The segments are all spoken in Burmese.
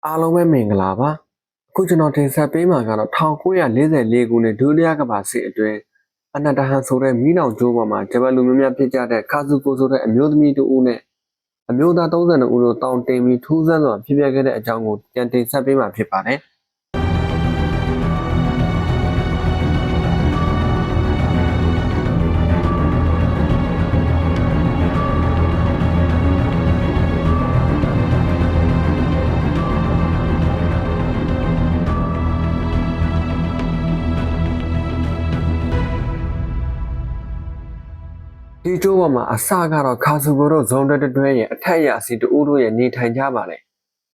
အားလုံးပဲမင်္ဂလာပါအခုကျွန်တော်တင်ဆက်ပေးမှာကတော့1944ခုနှစ်ဒုတိယကမ္ဘာစစ်အတွင်းအနတဟန်ဆိုတဲ့မီးနောင်ကျိုးပေါ်မှာဂျပန်လူမျိုးများဖြစ်ကြတဲ့ခါဇူကိုဆိုတဲ့အမျိုးသမီးတူဦးနဲ့အမျိုးသား32ဦးတို့တောင်းတင်ပြီးထူးဆန်းစွာဖြစ်ပျက်ခဲ့တဲ့အကြောင်းကိုပြန်တင်ဆက်ပေးမှာဖြစ်ပါတယ်ဒီကျိုးပေါ်မှာအစကတော့ခါဇူကိုတို့ဇုံတွဲရဲ့အထက်ရစီတူဦးတို့ရဲ့နေထိုင်ကြပါတယ်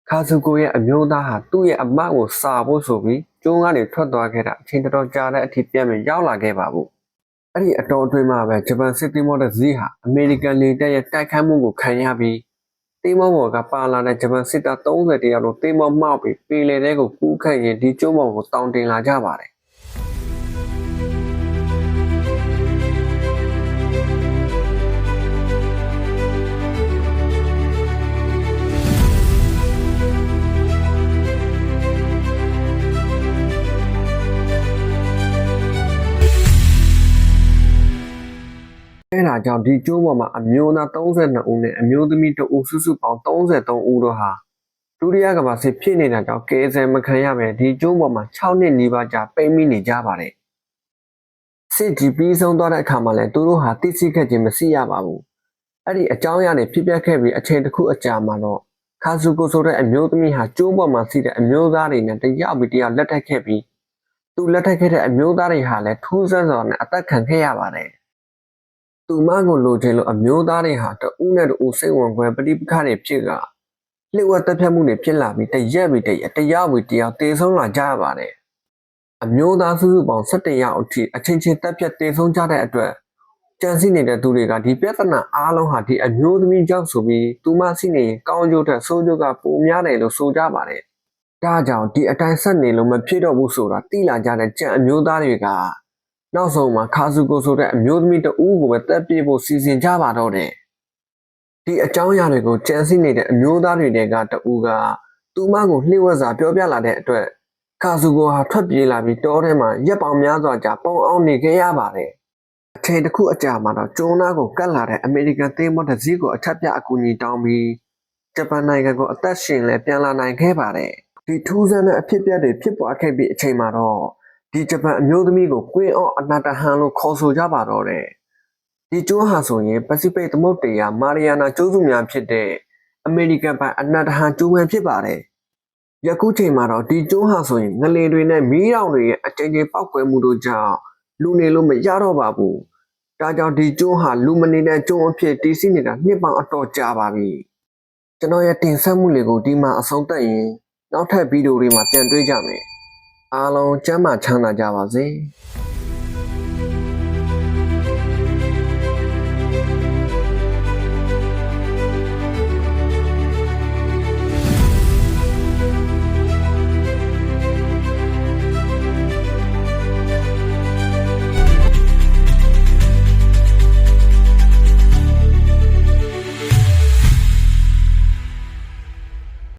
ခါဇူကိုရဲ့အမျိုးသားဟာသူ့ရဲ့အမကိုစာဖို့ဆိုပြီးကျိုးကနေထွက်သွားခဲ့တာအချိန်တော်ကြာတဲ့အထိပြန်ပြီးရောက်လာခဲ့ပါဘူးအဲ့ဒီအတော်အတွင်းမှာပဲဂျပန်စစ်တီမောတစ်စီးဟာအမေရိကန်လေတပ်ရဲ့တိုက်ခိုက်မှုကိုခံရပြီးတီမောဘော်ကပါလာတဲ့ဂျပန်စစ်သား30တယောက်တို့တီမောမောက်ပြီးပင်လယ်ထဲကိုကူးခတ်ရင်ဒီကျိုးပေါ်ကိုတောင်းတင်လာကြပါတယ်အဲ့ဒါကြောင့်ဒီကျိုးပေါ်မှာအမျိုးသား32ဦးနဲ့အမျိုးသမီး2ဦးစုစုပေါင်း33ဦးတို့ဟာဒုတိယကမ္ဘာစစ်ဖြစ်နေတာကြောင့်ကဲဆယ်မခံရပဲဒီကျိုးပေါ်မှာ6နှစ်နီးပါးကြာပိတ်မိနေကြပါတယ်စစ်ကြီးပြီးဆုံးသွားတဲ့အခါမှာလည်းသူတို့ဟာတိစိခက်ခြင်းမရှိရပါဘူးအဲ့ဒီအကြောင်းအရာတွေဖြစ်ပျက်ခဲ့ပြီးအချိန်တစ်ခုအကြာမှာတော့ခါဇူကိုဆိုတဲ့အမျိုးသမီးဟာကျိုးပေါ်မှာရှိတဲ့အမျိုးသားတွေနဲ့တယောက်ပြီးတယောက်လက်ထပ်ခဲ့ပြီးသူလက်ထပ်ခဲ့တဲ့အမျိုးသားတွေဟာလည်းထူးဆန်းစွာနဲ့အသက်ခံခဲ့ရပါတယ်သူမကိုလိုချင်လို့အမျိုးသားတွေဟာတဦးနဲ့တဦးစိတ်ဝင်ခွဲပဋိပက္ခတွေဖြစ်ကလျှို့ဝှက်တပ်ဖြတ်မှုတွေဖြစ်လာပြီးတရက်ပြီးတရက်တယောက်ပြီးတယောက်တေဆုံးလာကြရပါတယ်အမျိုးသားစုစုပေါင်း17ယောက်အထိအချင်းချင်းတပ်ဖြတ်တေဆုံးကြတဲ့အတွက်ကြံစည်နေတဲ့သူတွေကဒီပြဿနာအားလုံးဟာဒီအမျိုးသမီးကြောင့်ဆိုပြီးသူမရှိနေရင်ကောင်းကျိုးတဲ့ဆိုးကျိုးကပိုများတယ်လို့ဆိုကြပါတယ်ဒါကြောင့်ဒီအတိုင်းဆက်နေလို့မဖြစ်တော့ဘူးဆိုတာသိလာကြတဲ့ကြံအမျိုးသားတွေကနောက်ဆုံးမှာခါဇူကိုဆိုတဲ့အမျိုးသမီးတဦးကိုပဲတက်ပြေးဖို့စီစဉ်ကြပါတော့တယ်ဒီအကြောင်းအရာတွေကိုကြံစည်နေတဲ့အမျိုးသားတွေကတဦးကသူမကိုလှည့်ဝက်စာပြောပြလာတဲ့အတွက်ခါဇူကိုဟာထွက်ပြေးလာပြီးတောထဲမှာရက်ပေါင်များစွာကြာပုံအောင်နေခဲ့ရပါတယ်အချိန်တစ်ခုအကြာမှာတော့ကျုံနာကိုကတ်လာတဲ့အမေရိကန်သင်းမောတစ်စီးကိုအထက်ပြအကူအညီတောင်းပြီးဂျပန်နိုင်ငံကိုအသက်ရှင်လဲပြန်လာနိုင်ခဲ့ပါတယ်ဒီထူးဆန်းတဲ့အဖြစ်အပျက်တွေဖြစ်ပွားခဲ့ပြီးအချိန်မှာတော့ဒီဂျပန်အမျိုးသမီးကိုကွင်းအော့အနာတဟန်လို့ခေါ်ဆိုကြပါတော့တယ်ဒီကျိုးဟာဆိုရင်ပစိဖိတ်သမုဒ္ဒရာမာရီယာနာကျိုးစုများဖြစ်တဲ့အမေရိကန်ပိုင်အနာတဟန်ကျိုးမှန်ဖြစ်ပါတယ်ယခုချိန်မှာတော့ဒီကျိုးဟာဆိုရင်ငလင်တွေနဲ့မီးတောင်တွေရဲ့အကြိမ်ကြိမ်ပောက်ကွဲမှုတို့ကြောင့်လူနေလို့မရတော့ပါဘူးဒါကြောင့်ဒီကျိုးဟာလူမနေတဲ့ကျိုးအဖြစ်တည်ရှိနေတာနှစ်ပေါင်းအတော်ကြာပါပြီကျွန်တော်ရဲ့တင်ဆက်မှုလေးကိုဒီမှာအဆုံးသတ်ရင်နောက်ထပ်ဗီဒီယိုတွေမှာပြန်တွေ့ကြမယ်အားလုံးကျမ်းမာချမ်းသာကြပါစေ